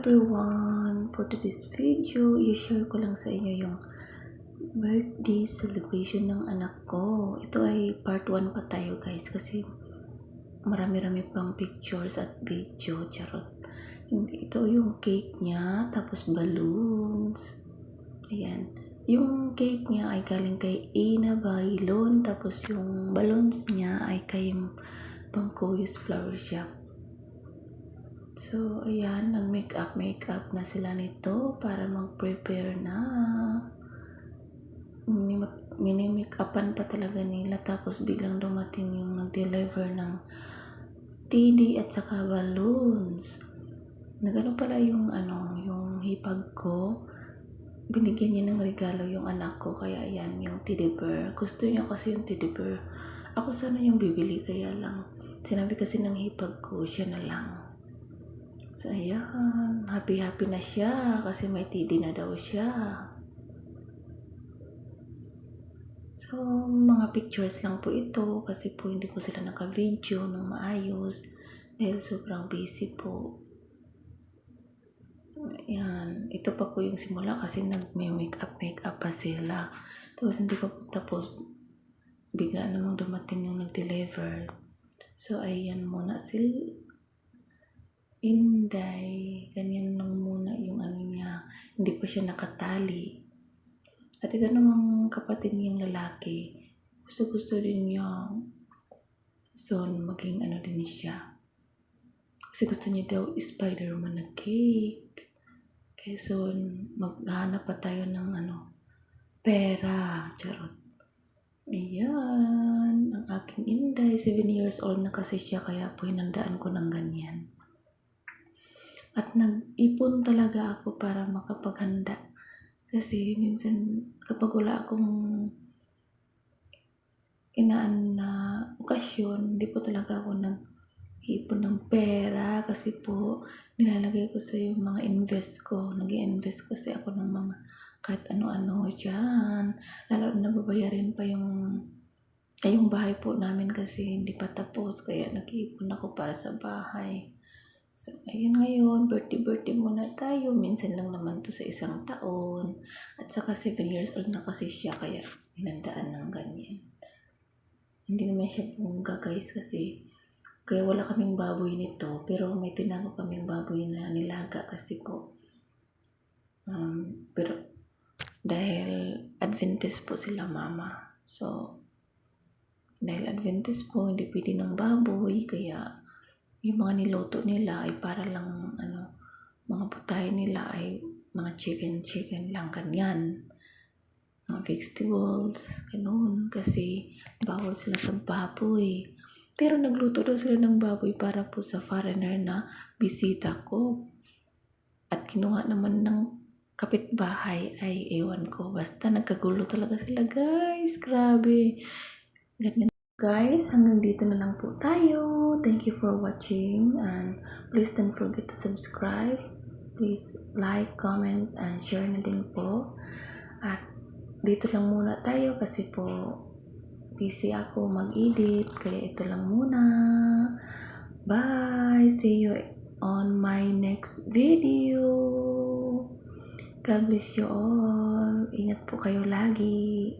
everyone! For today's video, i-share ko lang sa inyo yung birthday celebration ng anak ko. Ito ay part 1 pa tayo guys kasi marami-rami pang pictures at video. Charot. Ito yung cake niya, tapos balloons. Ayan. Yung cake niya ay galing kay Ina Bailon, tapos yung balloons niya ay kay Bangkoyos Flower Shop. So, ayan, nag-makeup na sila nito para mag-prepare na. Mini-makeupan pa talaga nila, tapos biglang dumating yung nag-deliver ng TD at saka balloons. Nagano pala yung yung hipag ko. Binigyan niya ng regalo yung anak ko, kaya ayan, yung teddy bear. Gusto niya kasi yung teddy bear. Ako sana yung bibili, kaya lang sinabi kasi ng hipag ko, siya na lang. So, ayan. Happy na siya kasi may TD na daw siya. So, mga pictures lang po ito kasi po hindi po sila naka-video ng maayos dahil sobrang busy po. Ayan. Ito pa po yung simula kasi nag-makeup pa sila. Tapos hindi pa po tapos. Bigla namang dumating yung nag-deliver. So, ayan muna sila. Inday, ganyan lang muna yung niya, hindi pa siya nakatali. At ito namang kapatid niyang lalaki, gusto din niya son maging din siya. Kasi gusto niya daw Spider-Man na cake. Kaya son, maghanap pa tayo ng pera. Charot. Ayan, ang aking Inday, 7 years old na kasi siya, kaya po hinandaan ko ng ganyan. At nag-ipon talaga ako para makapaghanda. Kasi minsan kapag wala akong inaan na okasyon, hindi po talaga ako nag-ipon ng pera. Kasi po nilalagay ko sa yung mga invest ko. Nag-i-invest kasi ako ng mga kahit ano-ano dyan. Lalo na babayarin pa yung bahay po namin kasi hindi pa tapos. Kaya nag-iipon ako para sa bahay. So, ayun ngayon, birthday muna tayo. Minsan lang naman to sa isang taon. At saka 7 years old na kasi siya, kaya hinandaan ng ganyan. Hindi naman siya bongga guys kasi kaya wala kaming baboy nito. Pero may tinago kaming baboy na nilaga kasi po. Pero dahil Adventist po sila mama. So, dahil Adventist po, hindi pwede ng baboy, kaya yung mga niluto nila ay para lang mga putahe nila ay mga chicken lang, ganyan, mga vegetables, ganun, kasi bawal sila sa baboy. Pero nagluto daw sila ng baboy para po sa foreigner na bisita ko, at kinuha naman ng kapitbahay, ay ewan ko, basta nagkagulo talaga sila guys, grabe. Ganyan guys, hanggang dito na lang po tayo. Thank you for watching, and please don't forget to subscribe. Please like, comment, and share na din po. At dito lang muna tayo kasi po busy ako mag-edit, kaya ito lang muna. Bye! See you on my next video. God bless you all. Ingat po kayo lagi.